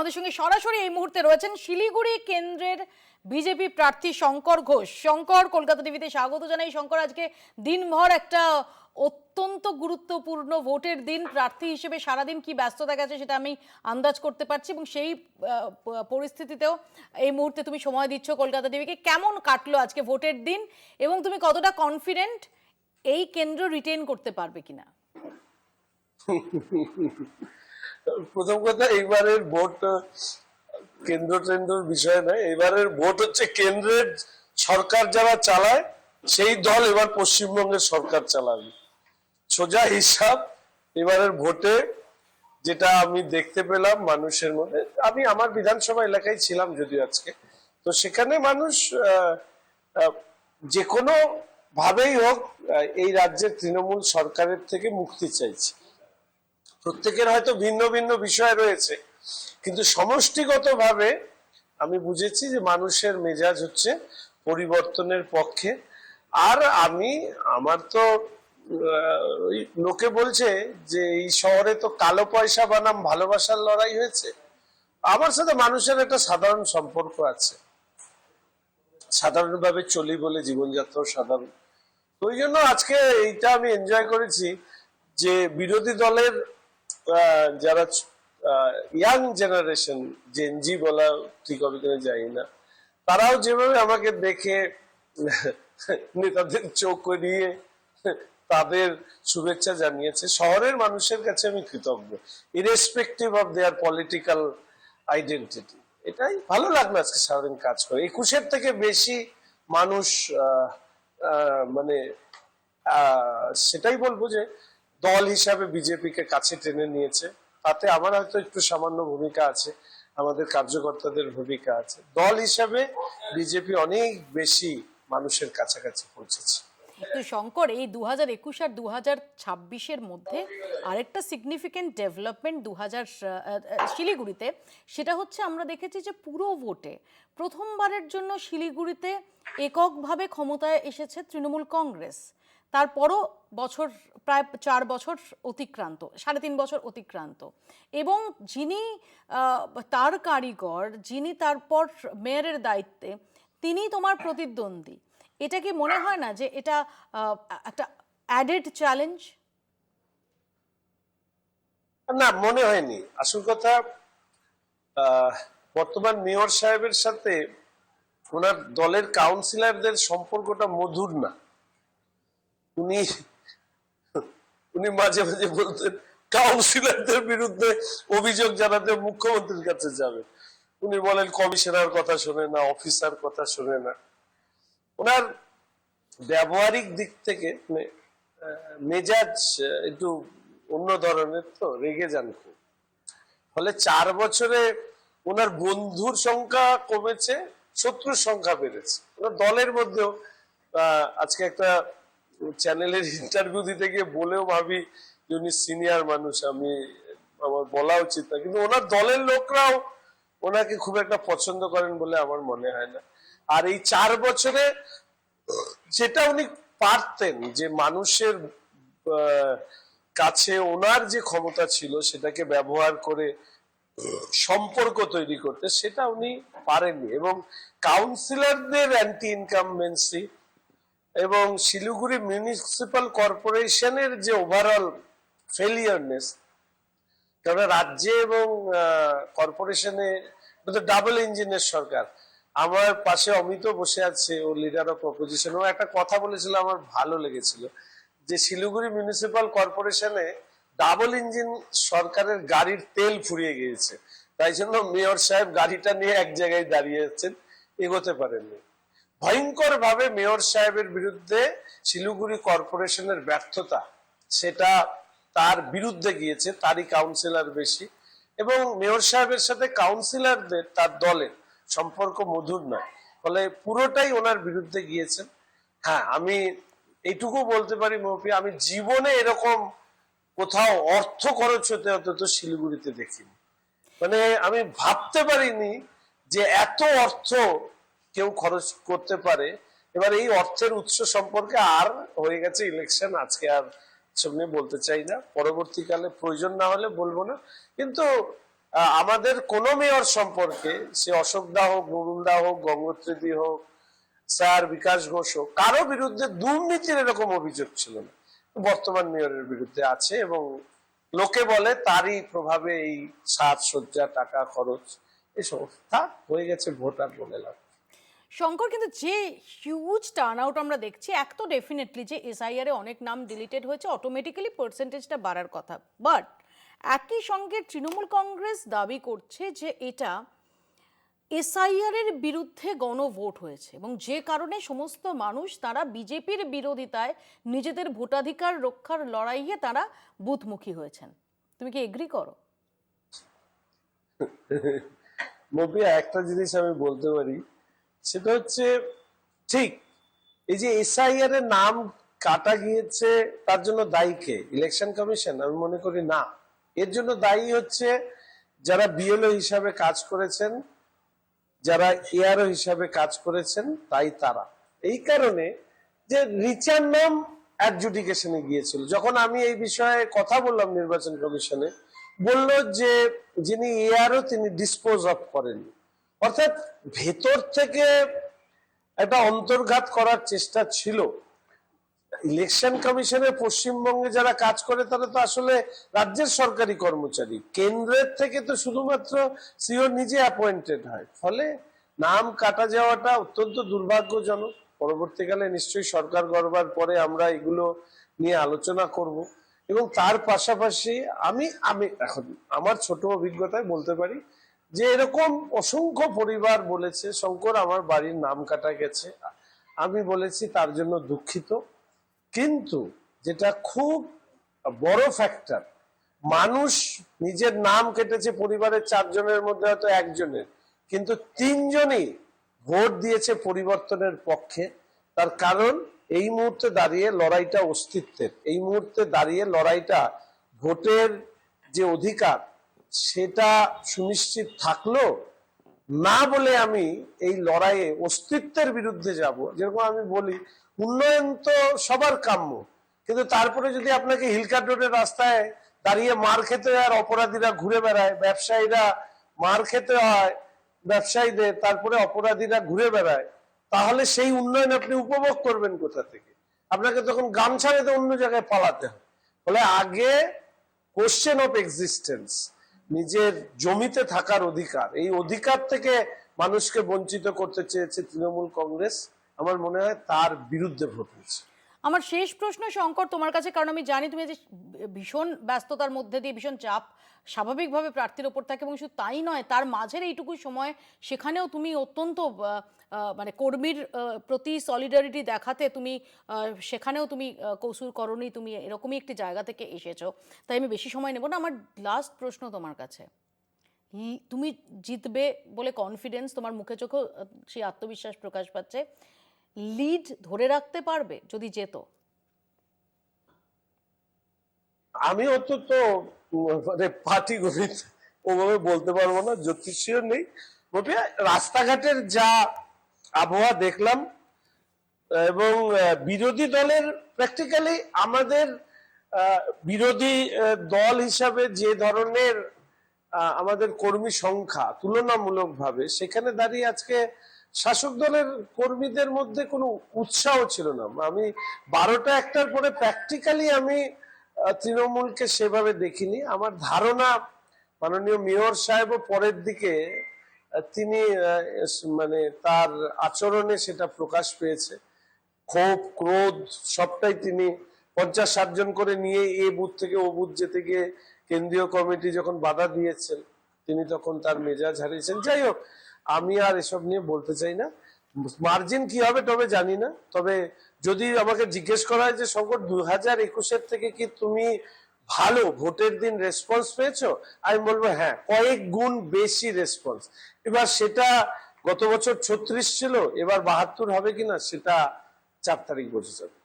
আমাদের সঙ্গে সরাসরি এই মুহূর্তে রয়েছেন শিলিগুড়ি কেন্দ্রের বিজেপি প্রার্থী শঙ্কর ঘোষ। শঙ্কর, কলকাতা টিভিতে স্বাগত জানাই। শঙ্কর, আজকে দিনভর একটা অত্যন্ত গুরুত্বপূর্ণ ভোটের দিন। প্রার্থী হিসেবে সারাদিন কি ব্যস্ততা গেছে সেটা আমি আন্দাজ করতে পারছি, এবং সেই পরিস্থিতিতেও এই মুহূর্তে তুমি সময় দিচ্ছ কলকাতা টিভিকে। কেমন কাটলো আজকে ভোটের দিন, এবং তুমি কতটা কনফিডেন্ট এই কেন্দ্র রিটেইন করতে পারবে কিনা? প্রথম কথা, এইবারের ভোট কেন্দ্রের বিষয় নয়। এবারের ভোট হচ্ছে কেন্দ্রের সরকার যারা চালায় সেই দল এবার পশ্চিমবঙ্গের সরকার চালাবে। সোজা হিসাব এবারের ভোটে যেটা আমি দেখতে পেলাম মানুষের মধ্যে, আমি আমার বিধানসভা এলাকায় ছিলাম যদিও আজকে, তো সেখানে মানুষ যে কোনো ভাবেই হোক এই রাজ্যের তৃণমূল সরকারের থেকে মুক্তি চাইছে। প্রত্যেকের হয়তো ভিন্ন ভিন্ন বিষয় রয়েছে, কিন্তু সমষ্টিগতভাবে আমি বুঝেছি যে মানুষের মেজাজ হচ্ছে পরিবর্তনের পক্ষে। আর আমার তো ওই লোকে বলছে যে এই শহরে তো কালো পয়সা বনাম ভালোবাসার লড়াই হয়েছে। আমার সাথে মানুষের একটা সাধারণ সম্পর্ক আছে, সাধারণভাবে চলি বলে জীবনযাত্রাও সাধারণ। তো ওই জন্য আজকে এইটা আমি এনজয় করেছি যে বিরোধী দলের যারা ইয়াং জেনারেশন, জেনজি বলা ঠিক হবে কিনা জানি না, তারাও যেভাবে আমাকে দেখে নেতাদের চোখ নিয়ে তাদের শুভেচ্ছা জানিয়েছে, শহরের মানুষের কাছে আমি কৃতজ্ঞ, irrespective of their political identity. এটাই ভালো লাগলো আজকে সারাদিন কাজ করে। 21-এর থেকে বেশি মানুষ মানে সেটাই বলবো যে দল হিসাবে বিজেপিকে কাছে টেনে নিয়েছে। তাতে আমার হয়তো একটু সামান্য ভূমিকা আছে, আমাদের কার্যকর্তাদের ভূমিকা আছে। দল হিসাবে বিজেপি অনেক বেশি মানুষের কাছাকাছি পৌঁছেছে। তো শঙ্কর, এই 2021 আর 2026-এর মধ্যে আরেকটা সিগনিফিকেন্ট ডেভেলপমেন্ট শিলিগুড়িতে, সেটা হচ্ছে আমরা দেখেছি যে পুরো ভোটে প্রথমবারের জন্য শিলিগুড়িতে এককভাবে ক্ষমতায় এসেছে তৃণমূল কংগ্রেস। তারপরও বছর প্রায় 4 বছর অতিক্রান্ত, 3.5 বছর অতিক্রান্ত, এবং যিনি তার কারিগর, যিনি তারপর মেয়রের দায়িত্বে, তিনি তোমার প্রতিদ্বন্দ্বী। এটা কি মনে হয় না যে এটা একটা অ্যাডেড চ্যালেঞ্জ? না, মনে হয়নি। আসল কথা, বর্তমান মেয়র সাহেবের সাথে ওনার দলের কাউন্সিলরদের সম্পর্কটা মধুর না। উনি উনি মাঝে মাঝে বলতেন কাউন্সিলরদের বিরুদ্ধে অভিযোগ জানাতে মুখ্যমন্ত্রীর কাছে যাবে। উনি বলেন কমিশনার কথা শোনে না, অফিসার কথা শোনে না। ওনার ব্যবহারিক দিক থেকে মেজাজ একটু অন্য ধরনের, তো রেগে যান খুব। ফলে 4 বছরে ওনার বন্ধুর সংখ্যা কমেছে, শত্রুর সংখ্যা বেড়েছে। ওনার দলের মধ্যেও আজকে একটা চ্যানেলের ইন্টারভিউ দিতে গিয়ে বলেও ভাবি যে উনি সিনিয়র মানুষ, আমার বলা উচিত না, কিন্তু ওনার দলের লোকরাও ওনাকে খুব একটা পছন্দ করেন বলে আমার মনে হয় না। আর এই 4 বছরে যেটা উনি পারতেন যে মানুষের কাছে ওনার যে ক্ষমতা ছিল সেটাকে ব্যবহার করে সম্পর্ক তৈরি করতে, সেটা উনি পারেননি। এবং কাউন্সিলরদের অ্যান্টি ইনকামবেন্সি এবং শিলিগুড়ি মিউনিসিপাল কর্পোরেশনের যে ওভারঅল ফেলিয়ারনেস, কারণ রাজ্যে এবং কর্পোরেশনে ডাবল ইঞ্জিনের সরকার। আমার পাশে অমিত বসে আছে, ও লিডার অফ অপোজিশন। ও একটা কথা বলেছিল, আমার ভালো লেগেছিল, যে শিলিগুড়ি মিউনিসিপাল কর্পোরেশনে ডাবল ইঞ্জিন সরকারের গাড়ির তেল ফুরিয়ে গিয়েছে, তাই জন্য মেয়র সাহেব গাড়িটা নিয়ে এক জায়গায় দাঁড়িয়ে আছেন, এগোতে পারেননি। ভয়ঙ্কর ভাবে মেয়র সাহেবের বিরুদ্ধে শিলিগুড়ি কর্পোরেশনের ব্যর্থতা, সেটা তার বিরুদ্ধে গিয়েছে, তারই কাউন্সিলর বেশি। এবং মেয়র সাহেবের সাথে কাউন্সিলরদের, তার দলের সম্পর্ক মধুর নয়, ফলে পুরোটাই ওনার বিরুদ্ধে গিয়েছেন। হ্যাঁ, আমি এইটুকু বলতে পারি মৌপি, আমি জীবনে এরকম কোথাও অর্থ খরচ হতে হতে তো শিলিগুড়িতে দেখিনি। মানে আমি ভাবতে পারিনি যে এত অর্থ কেউ খরচ করতে পারে। এবার এই অর্থের উৎস সম্পর্কে আর হয়ে গেছে ইলেকশন, আজকে আর সামনে বলতে চাই না, পরবর্তীকালে প্রয়োজন না হলে বলবো না। কিন্তু আমাদের কোন মেয়র সম্পর্কে, সে অশোক দা হোক, নুরুল দা হোক, গঙ্গোত্রী হোক, স্যার বিকাশ ঘোষ হোক, কারো বিরুদ্ধে দুর্নীতির এরকম অভিযোগ ছিল না। বর্তমান মেয়রের বিরুদ্ধে আছে এবং লোকে বলে তারই প্রভাবে এই সাজসজ্জা, টাকা খরচ এসব হয়ে গেছে, ভোটার বলে লাভ। শঙ্কর, কিন্তু যে হিউজ টার্ন আউট আমরা দেখছি, এক তো ডেফিনেটলি যে এসআইআর এ অনেক নাম ডিলিটেড হয়েছে, অটোমেটিক্যালি পার্সেন্টেজটা বাড়ার কথা, বাট একই সঙ্গে তৃণমূল কংগ্রেস দাবি করছে যে এটা এসআইআর এর বিরুদ্ধে গণভোট হয়েছে এবং যে কারণে সমস্ত মানুষ তারা বিজেপির বিরোধিতায় নিজেদের ভোটাধিকার রক্ষার লড়াইয়ে তারা বুথমুখী হয়েছেন। তুমি কি এগ্রি করো? মবিয়া, একটা জিনিস আমি বলতে পারি, সেটা হচ্ছে ঠিক এই যে এসআইআর এর নাম কাটা গিয়েছে তার জন্য দায়ী কে? Election commission? আমি মনে করি না। এর জন্য দায়ী হচ্ছে যারা বিএলও হিসাবে কাজ করেছেন, যারা এআরও হিসাবে কাজ করেছেন, তাই তারা। এই কারণে যে রিচার নাম অ্যাডজুডিকেশনে গিয়েছিল, যখন আমি এই বিষয়ে কথা বললাম নির্বাচন কমিশনে, বলল যে যিনি এআরও তিনি ডিসপোজ অফ করেন, অর্থাৎ ভেতর থেকে একটা অন্তর্ঘাত করার চেষ্টা ছিল। ইলেকশন কমিশনে পশ্চিমবঙ্গে যারা কাজ করে তারা তো আসলে রাজ্যের সরকারি কর্মচারী, কেন্দ্রের থেকে তো শুধুমাত্র সিও নিজে অ্যাপয়েন্টেড হয়। ফলে নাম কাটা যাওয়াটা অত্যন্ত দুর্ভাগ্যজনক। পরবর্তীকালে নিশ্চয়ই সরকার গড়বার পরে আমরা এগুলো নিয়ে আলোচনা করব এবং তার পাশাপাশি আমি আমি এখন আমার ছোট অভিজ্ঞতায় বলতে পারি যে এরকম অসংখ্য পরিবার বলেছে, শঙ্কর আমার বাড়ির নাম কাটা গেছে, আমি বলেছি তার জন্য দুঃখিত। কিন্তু যেটা খুব বড় ফ্যাক্টর, মানুষ নিজের নাম কেটেছে পরিবারের 4 জনের মধ্যে হয়তো একজনের, কিন্তু 3 জনই ভোট দিয়েছে পরিবর্তনের পক্ষে। তার কারণ এই মুহূর্তে দাঁড়িয়ে লড়াইটা অস্তিত্বের, এই মুহূর্তে দাঁড়িয়ে লড়াইটা ভোটের যে অধিকার সেটা সুনিশ্চিত থাকলো না বলে আমি এই লড়াইয়ে অস্তিত্বের বিরুদ্ধে যাব। যেরকম আমি বলি, উন্নয়ন তো সবার কাম্য, কিন্তু তারপরে যদি আপনাকে হিলকাট রোডের রাস্তায় দাঁড়িয়ে মার খেতে হয় আর অপরাধীরা ঘুরে বেড়ায়, ব্যবসায়ীরা মার খেতে হয় ব্যবসায়ীদের, তারপরে অপরাধীরা ঘুরে বেড়ায়, তাহলে সেই উন্নয়ন আপনি উপভোগ করবেন কোথা থেকে? আপনাকে তখন গামছা রেখে অন্য জায়গায় পালাতে হয়। ফলে আগে কোশ্চেন অফ এক্সিস্টেন্স, নিজের জমিতে থাকার অধিকার, এই অধিকার থেকে মানুষকে বঞ্চিত করতে চেয়েছে তৃণমূল কংগ্রেস। আমার মনে হয় তার বিরুদ্ধে ভোট হয়েছে। আমার শেষ প্রশ্ন শঙ্কর তোমার কাছে, কারণ আমি জানি তুমি যে ভীষণ ব্যস্ততার মধ্যে দিয়ে, ভীষণ চাপ স্বাভাবিকভাবে প্রার্থীর ওপর থাকে, এবং শুধু তাই নয়, তার মাঝের এইটুকু সময় সেখানেও তুমি অত্যন্ত মানে কর্মীর প্রতি সলিডারিটি দেখাতে তুমি সেখানেও তুমি কসুর করনি, তুমি এরকমই একটি জায়গা থেকে এসেছো। তাই আমি বেশি সময় নেব না। আমার লাস্ট প্রশ্ন তোমার কাছে, তুমি জিতবে বলে কনফিডেন্স, তোমার মুখে চোখেও সেই আত্মবিশ্বাস প্রকাশ পাচ্ছে, লিড ধরে রাখতে পারবে যদি যেত? আমি অন্তত মানে পার্টি গণিত ওভাবে বলতে পারবো না, জ্যোতিষীয় নেই। রাস্তাঘাটের যা আবহাওয়া দেখলাম এবং বিরোধী দলের প্র্যাকটিক্যালি আমাদের বিরোধী দল হিসাবে যে ধরনের আমাদের কর্মী সংখ্যা তুলনামূলকভাবে, সেখানে দাঁড়িয়ে আজকে শাসক দলের কর্মীদের মধ্যে কোনো উৎসাহ ছিল না। আমি 12টা 1টার পরে প্র্যাকটিক্যালি আমি তৃণমূলকে সেভাবে দেখিনি। আমার ধারণা মাননীয় মেয়র সাহেবও পরের দিকে তিনি মানে তার আচরণে সেটা প্রকাশ পেয়েছে, ক্ষোভ ক্রোধ সবটাই তিনি 50-60 জন করে নিয়ে এ বুথ থেকে ও বুথ যেতে গিয়ে কেন্দ্রীয় কমিটি যখন বাধা দিয়েছেন তিনি তখন তার মেজাজ হারিয়েছেন। যাই হোক, আমি আর এসব নিয়ে বলতে চাই না। মার্জিন কি হবে তবে জানি না, তবে যদি আমাকে জিজ্ঞেস করা হয় যে শঙ্কর 2021-এর থেকে কি তুমি ভালো ভোটের দিন রেসপন্স পেয়েছো, আমি বলবো হ্যাঁ, কয়েক গুণ বেশি রেসপন্স। এবার সেটা গত বছর 36 ছিল, এবার 72 হবে কিনা সেটা 4 তারিখ বোঝা যাবে।